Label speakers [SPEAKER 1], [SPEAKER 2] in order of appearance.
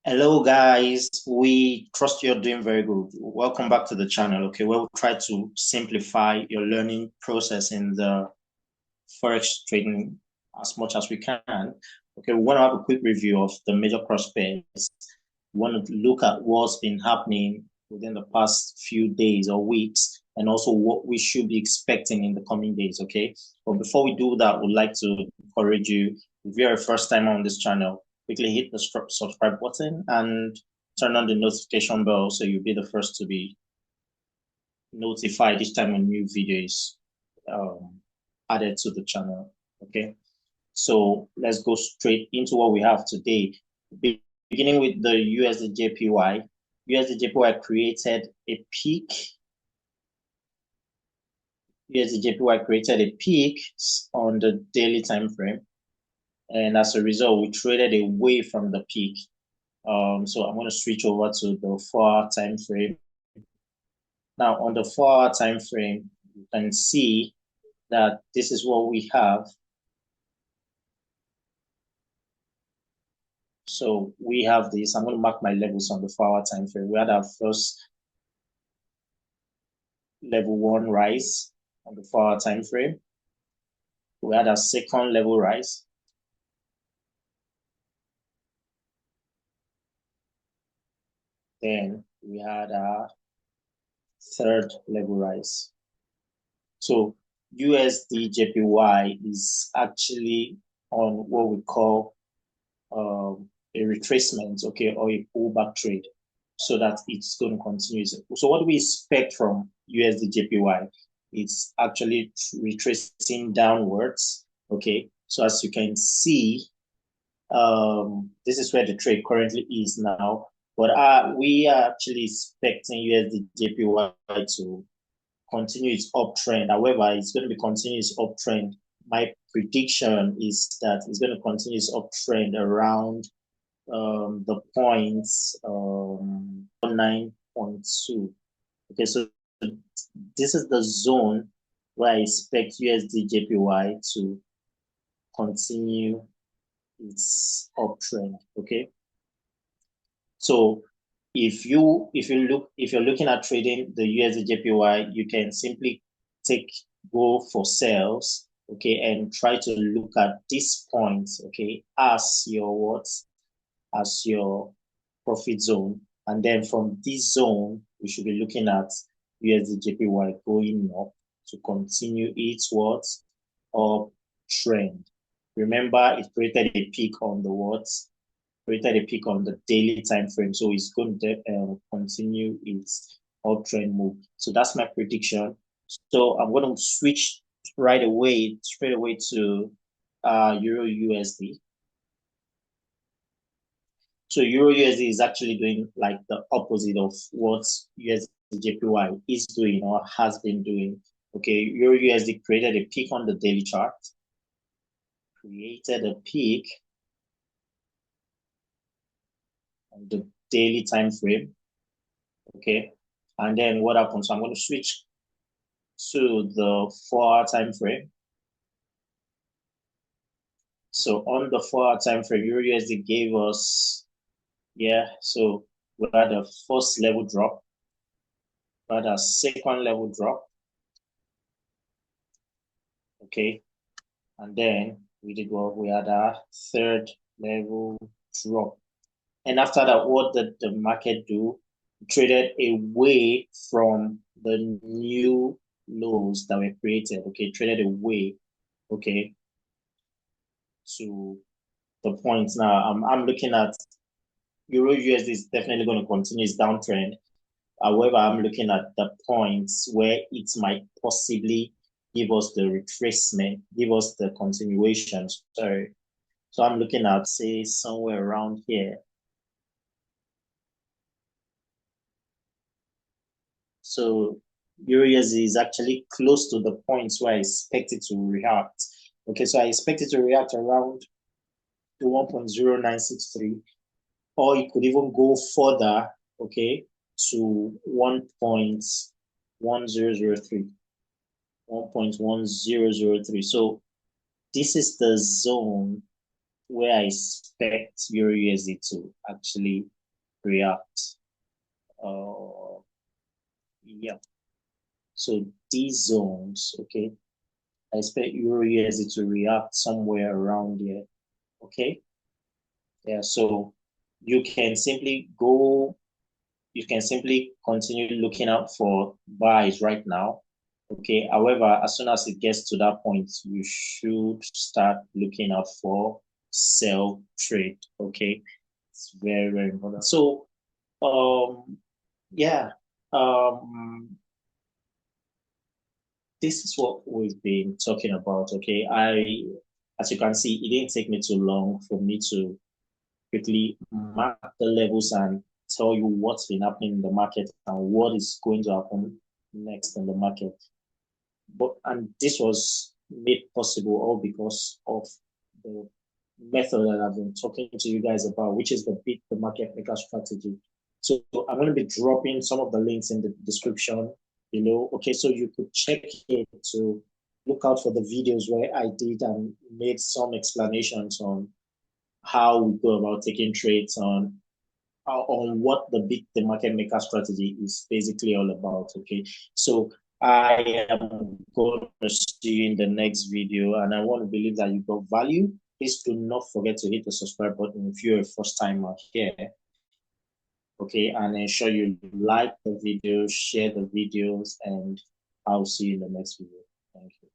[SPEAKER 1] Hello guys, we trust you're doing very good. Welcome back to the channel, okay, where we try to simplify your learning process in the Forex trading as much as we can. Okay, we want to have a quick review of the major cross pairs. We want to look at what's been happening within the past few days or weeks, and also what we should be expecting in the coming days, okay? But before we do that, we'd like to encourage you, if you're a first time on this channel, quickly hit the subscribe button and turn on the notification bell so you'll be the first to be notified each time a new video is added to the channel. Okay, so let's go straight into what we have today. Beginning with the USD JPY. USD JPY created a peak. USD JPY created a peak on the daily time frame, and as a result, we traded away from the peak. So I'm going to switch over to the 4-hour time frame. Now, on the 4-hour time frame, you can see that this is what we have. So we have this. I'm going to mark my levels on the 4-hour time frame. We had our first level 1 rise on the 4-hour time frame. We had our second level rise. Then we had our third level rise. So USD JPY is actually on what we call a retracement, okay, or a pullback trade, so that it's going to continue. So what do we expect from USD JPY? It's actually retracing downwards, okay. So as you can see, this is where the trade currently is now. But we are actually expecting USD JPY to continue its uptrend. However, it's going to be continuous uptrend. My prediction is that it's going to continue its uptrend around the points 9.2. Okay, so this is the zone where I expect USD JPY to continue its uptrend. Okay, so if you're looking at trading the USD JPY, you can simply go for sales, okay, and try to look at this point, okay, as your profit zone. And then from this zone, we should be looking at USD JPY going up to continue its uptrend. Remember, it created a peak on the created a peak on the daily time frame, so it's going to continue its uptrend move. So that's my prediction. So I'm going to switch straight away to Euro USD. So Euro USD is actually doing like the opposite of what USD JPY is doing or has been doing. Okay, Euro USD created a peak on the daily chart, created a peak on the daily time frame. Okay, and then what happens? So I'm going to switch to the 4-hour time frame. So on the 4-hour time frame, Euro USD gave us, so we had a first level drop, we had a second level drop, okay, and then we had a third level drop. And after that, what did the market do? Traded away from the new lows that were created, okay, traded away, okay, to the point now. I'm looking at Euro USD is definitely going to continue its downtrend. However, I'm looking at the points where it might possibly give us the retracement, give us the continuation. Sorry. So I'm looking at, say, somewhere around here. So Euro USD is actually close to the points where I expect it to react. Okay, so I expect it to react around the 1.0963, or it could even go further, okay, to 1.1003. 1.1003. So this is the zone where I expect Euro USD to actually react. Yeah. So these zones, okay, I expect Euro USD to react somewhere around there. Okay. Yeah. So you can simply continue looking out for buys right now. Okay. However, as soon as it gets to that point, you should start looking out for sell trade. Okay. It's very, very important. So, yeah. Um, this is what we've been talking about. Okay. As you can see, it didn't take me too long for me to quickly mark the levels and tell you what's been happening in the market and what is going to happen next in the market. And this was made possible all because of the method that I've been talking to you guys about, which is the beat the market maker strategy. So I'm going to be dropping some of the links in the description below. Okay, so you could check it to look out for the videos where I did and made some explanations on how we go about taking trades on what the market maker strategy is basically all about. Okay, so I am going to see you in the next video, and I want to believe that you got value. Please do not forget to hit the subscribe button if you're a first timer here. Okay, and ensure you like the video, share the videos, and I'll see you in the next video. Thank you.